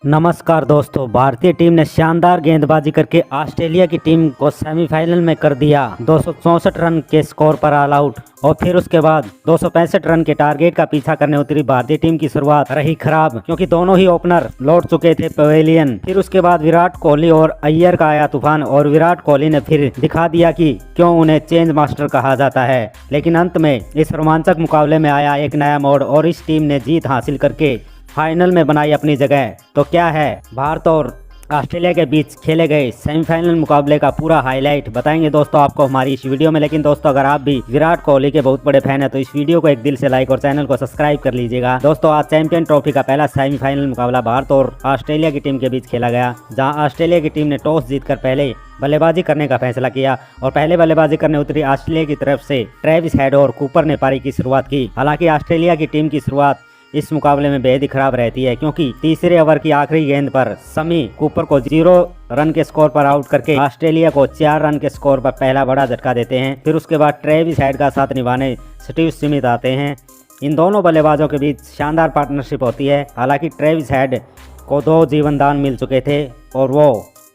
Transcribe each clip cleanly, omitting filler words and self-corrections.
नमस्कार दोस्तों। भारतीय टीम ने शानदार गेंदबाजी करके ऑस्ट्रेलिया की टीम को सेमीफाइनल में कर दिया 264 रन के स्कोर पर ऑल आउट। और फिर उसके बाद 265 रन के टारगेट का पीछा करने उतरी भारतीय टीम की शुरुआत रही खराब, क्योंकि दोनों ही ओपनर लौट चुके थे पवेलियन। फिर उसके बाद विराट कोहली और अय्यर का आया तूफान और विराट कोहली ने फिर दिखा दिया कि क्यों उन्हें चेंज मास्टर कहा जाता है। लेकिन अंत में इस रोमांचक मुकाबले में आया एक नया मोड़ और इस टीम ने जीत हासिल करके फाइनल में बनाई अपनी जगह। तो क्या है भारत और ऑस्ट्रेलिया के बीच खेले गए सेमीफाइनल मुकाबले का पूरा हाईलाइट बताएंगे दोस्तों आपको हमारी इस वीडियो में। लेकिन दोस्तों अगर आप भी विराट कोहली के बहुत बड़े फैन हैं तो इस वीडियो को एक दिल से लाइक और चैनल को सब्सक्राइब कर लीजिएगा। दोस्तों आज चैंपियन ट्रॉफी का पहला सेमीफाइनल मुकाबला भारत और ऑस्ट्रेलिया की टीम के बीच खेला गया, जहां ऑस्ट्रेलिया की टीम ने टॉस जीतकर पहले बल्लेबाजी करने का फैसला किया और पहले बल्लेबाजी करने उतरी ऑस्ट्रेलिया की तरफ से ट्रेविस हेड और कूपर ने पारी की शुरुआत की। हालांकि ऑस्ट्रेलिया की टीम की शुरुआत इस मुकाबले में बेहद ही खराब रहती है, क्योंकि तीसरे ओवर की आखिरी गेंद पर शमी कूपर को 0 रन के स्कोर पर आउट करके ऑस्ट्रेलिया को 4 रन के स्कोर पर पहला बड़ा झटका देते हैं। फिर उसके बाद ट्रेविस हेड का साथ निभाने स्टीव स्मिथ आते हैं। इन दोनों बल्लेबाजों के बीच शानदार पार्टनरशिप होती है। हालांकि ट्रेविस हेड को 2 जीवनदान मिल चुके थे और वो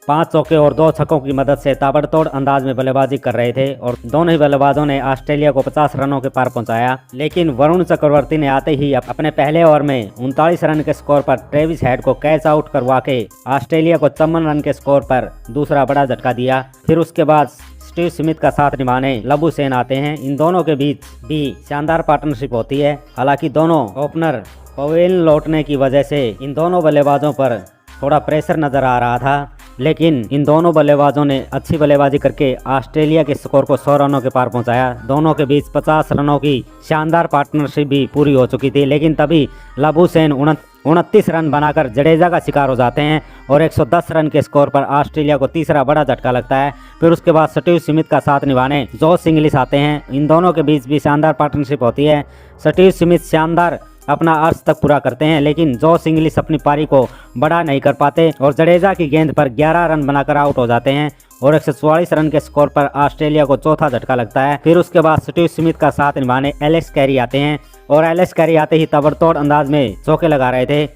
5 चौके और 2 छक्कों की मदद से ताबड़तोड़ अंदाज में बल्लेबाजी कर रहे थे और दोनों ही बल्लेबाजों ने ऑस्ट्रेलिया को 50 रनों के पार पहुंचाया। लेकिन वरुण चक्रवर्ती ने आते ही अपने पहले ओवर में 39 रन के स्कोर पर ट्रेविस हेड को कैच आउट करवा के ऑस्ट्रेलिया को 54 रन के स्कोर पर दूसरा बड़ा झटका दिया। फिर उसके बाद स्टीव स्मिथ का साथ निभाने लबुशेन आते हैं। इन दोनों के बीच भी शानदार पार्टनरशिप होती है। हालांकि दोनों ओपनर पवेलियन लौटने की वजह से इन दोनों बल्लेबाजों पर थोड़ा प्रेशर नजर आ रहा था, लेकिन इन दोनों बल्लेबाजों ने अच्छी बल्लेबाजी करके ऑस्ट्रेलिया के स्कोर को 100 रनों के पार पहुंचाया। दोनों के बीच 50 रनों की शानदार पार्टनरशिप भी पूरी हो चुकी थी, लेकिन तभी लबुशेन 29 रन बनाकर जडेजा का शिकार हो जाते हैं और 110 रन के स्कोर पर ऑस्ट्रेलिया को तीसरा बड़ा झटका लगता है। फिर उसके बाद स्टीव स्मिथ का साथ निभाने जोश इंग्लिश आते हैं। इन दोनों के बीच भी शानदार पार्टनरशिप होती है। स्टीव स्मिथ शानदार अपना अर्थ तक पूरा करते हैं, लेकिन जोश इंग्लिश अपनी पारी को बड़ा नहीं कर पाते और जडेजा की गेंद पर 11 रन बनाकर आउट हो जाते हैं और 144 रन के स्कोर पर ऑस्ट्रेलिया को चौथा झटका लगता है। फिर उसके बाद स्टीव स्मिथ का साथ निभाने एलेक्स कैरी आते हैं और एलेक्स कैरी आते ही ताबड़तोड़ अंदाज में चौके लगा रहे थे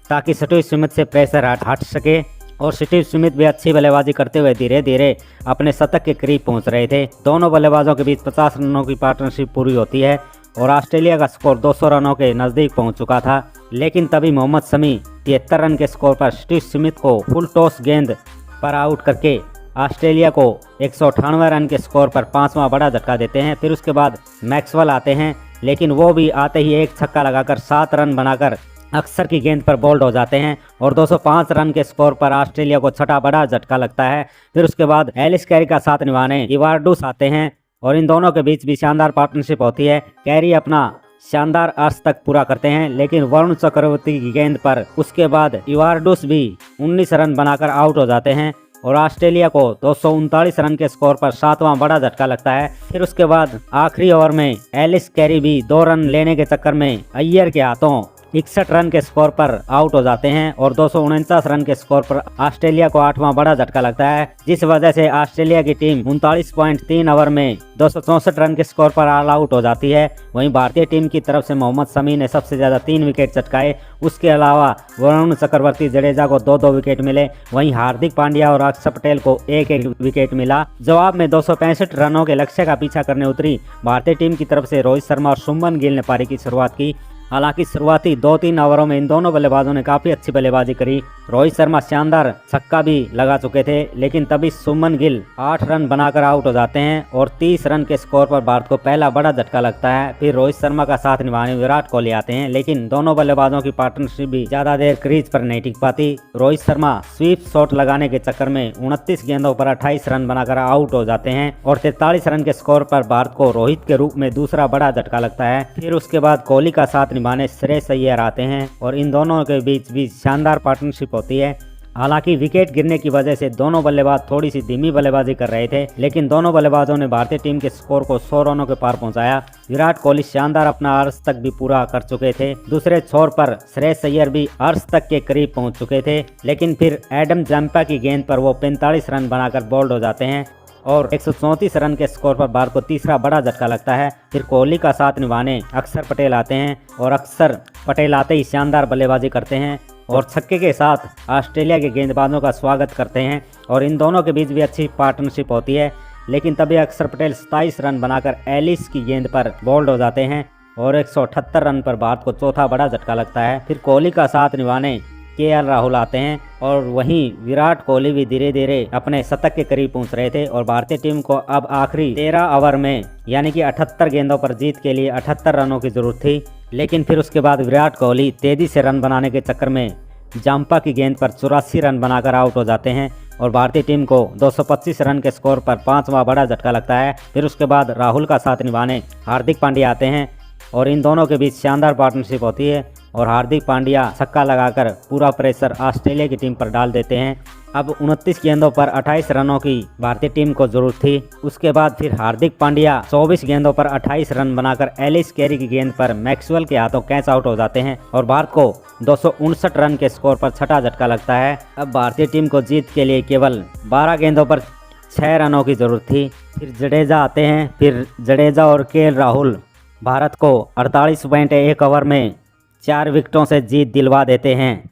ताकि स्टीव स्मिथ से प्रेशर हट सके और स्टीव स्मिथ भी अच्छी बल्लेबाजी करते हुए धीरे धीरे अपने शतक के करीब पहुंच रहे थे। दोनों बल्लेबाजों के बीच 50 रनों की पार्टनरशिप पूरी होती है और ऑस्ट्रेलिया का स्कोर 200 रनों के नज़दीक पहुंच चुका था। लेकिन तभी मोहम्मद शमी 73 रन के स्कोर पर स्टीव स्मिथ को फुल टॉस गेंद पर आउट करके ऑस्ट्रेलिया को 198 रन के स्कोर पर 5वां बड़ा झटका देते हैं। फिर उसके बाद मैक्सवेल आते हैं, लेकिन वो भी आते ही एक छक्का लगाकर 7 रन बनाकर अक्सर की गेंद पर बोल्ड हो जाते हैं और 205 रन के स्कोर पर ऑस्ट्रेलिया को छठा बड़ा झटका लगता है। फिर उसके बाद एलिस कैरी का साथ निभाने इवार्डूस आते हैं और इन दोनों के बीच भी शानदार पार्टनरशिप होती है। कैरी अपना शानदार अर्थ तक पूरा करते हैं, लेकिन वरुण चक्रवर्ती की गेंद पर उसके बाद इवार्डूस भी 19 रन बनाकर आउट हो जाते हैं और ऑस्ट्रेलिया को 239 रन के स्कोर पर 7वां बड़ा झटका लगता है। फिर उसके बाद आखिरी ओवर में एलिस कैरी भी 2 रन लेने के चक्कर में अय्यर के हाथों 61 रन के स्कोर पर आउट हो जाते हैं और 249 रन के स्कोर पर ऑस्ट्रेलिया को 8वां बड़ा झटका लगता है, जिस वजह से ऑस्ट्रेलिया की टीम 39.3 ओवर में 264 रन के स्कोर पर ऑल आउट हो जाती है। वहीं भारतीय टीम की तरफ से मोहम्मद शमी ने सबसे ज्यादा 3 विकेट चटकाए। उसके अलावा वरुण चक्रवर्ती जडेजा को 2-2 विकेट मिले। वहीं हार्दिक पांड्या और अक्षर पटेल को 1-1 विकेट मिला। जवाब में 265 रनों के लक्ष्य का पीछा करने उतरी भारतीय टीम की तरफ से रोहित शर्मा और शुभमन गिल ने पारी की शुरुआत की। हालांकि शुरुआती 2-3 ओवरों में इन दोनों बल्लेबाजों ने काफी अच्छी बल्लेबाजी करी। रोहित शर्मा शानदार छक्का भी लगा चुके थे, लेकिन तभी शुभमन गिल 8 रन बनाकर आउट हो जाते हैं और 30 रन के स्कोर पर भारत को पहला बड़ा झटका लगता है। फिर रोहित शर्मा का साथ निभाने विराट कोहली आते हैं, लेकिन दोनों बल्लेबाजों की पार्टनरशिप भी ज्यादा देर क्रीज पर नहीं टिक पाती। रोहित शर्मा स्वीप शॉट लगाने के चक्कर में 29 गेंदों पर 28 रन बनाकर आउट हो जाते हैं और 43 रन के स्कोर पर भारत को रोहित के रूप में दूसरा बड़ा झटका लगता है। फिर उसके बाद कोहली का साथ निभाने श्रेयस अय्यर आते हैं और इन दोनों के बीच भी शानदार पार्टनरशिप होती है। हालांकि विकेट गिरने की वजह से दोनों बल्लेबाज थोड़ी सी धीमी बल्लेबाजी कर रहे थे, लेकिन दोनों बल्लेबाजों ने भारतीय टीम के स्कोर को 100 रनों के पार पहुंचाया। विराट कोहली शानदार अपना अर्श तक भी पूरा कर चुके थे। दूसरे छोर पर श्रेयस अय्यर भी अर्श तक के करीब पहुंच चुके थे, लेकिन फिर एडम जम्पा की गेंद पर वो 45 रन बनाकर बोल्ड हो जाते हैं और 134 रन के स्कोर पर भारत को तीसरा बड़ा झटका लगता है। फिर कोहली का साथ निभाने अक्षर पटेल आते हैं और अक्षर पटेल आते ही शानदार बल्लेबाजी करते हैं और छक्के के साथ ऑस्ट्रेलिया के गेंदबाजों का स्वागत करते हैं और इन दोनों के बीच भी अच्छी पार्टनरशिप होती है। लेकिन तभी अक्षर पटेल 27 रन बनाकर एलिस की गेंद पर बोल्ड हो जाते हैं और 178 रन पर भारत को चौथा बड़ा झटका लगता है। फिर कोहली का साथ निभाने केएल राहुल आते हैं और वहीं विराट कोहली भी धीरे धीरे अपने शतक के करीब पहुंच रहे थे और भारतीय टीम को अब आखिरी 13 ओवर में यानी कि 78 गेंदों पर जीत के लिए 78 रनों की जरूरत थी। लेकिन फिर उसके बाद विराट कोहली तेजी से रन बनाने के चक्कर में जाम्पा की गेंद पर 84 रन बनाकर आउट हो जाते हैं और भारतीय टीम को 225 रन के स्कोर पर 5वां बड़ा झटका लगता है। फिर उसके बाद राहुल का साथ निभाने हार्दिक पांड्या आते हैं और इन दोनों के बीच शानदार पार्टनरशिप होती है और हार्दिक पांड्या छक्का लगाकर पूरा प्रेशर ऑस्ट्रेलिया की टीम पर डाल देते हैं। अब 29 गेंदों पर 28 रनों की भारतीय टीम को जरूरत थी। उसके बाद फिर हार्दिक पांड्या 24 गेंदों पर 28 रन बनाकर एलिस कैरी की गेंद पर मैक्सवेल के हाथों कैच आउट हो जाते हैं और भारत को 259 रन के स्कोर पर छठा झटका लगता है। अब भारतीय टीम को जीत के लिए केवल 12 गेंदों पर 6 रनों की जरूरत थी। फिर जडेजा आते हैं। फिर जडेजा और केएल राहुल भारत को 48.1 ओवर में 4 विकेटों से जीत दिलवा देते हैं।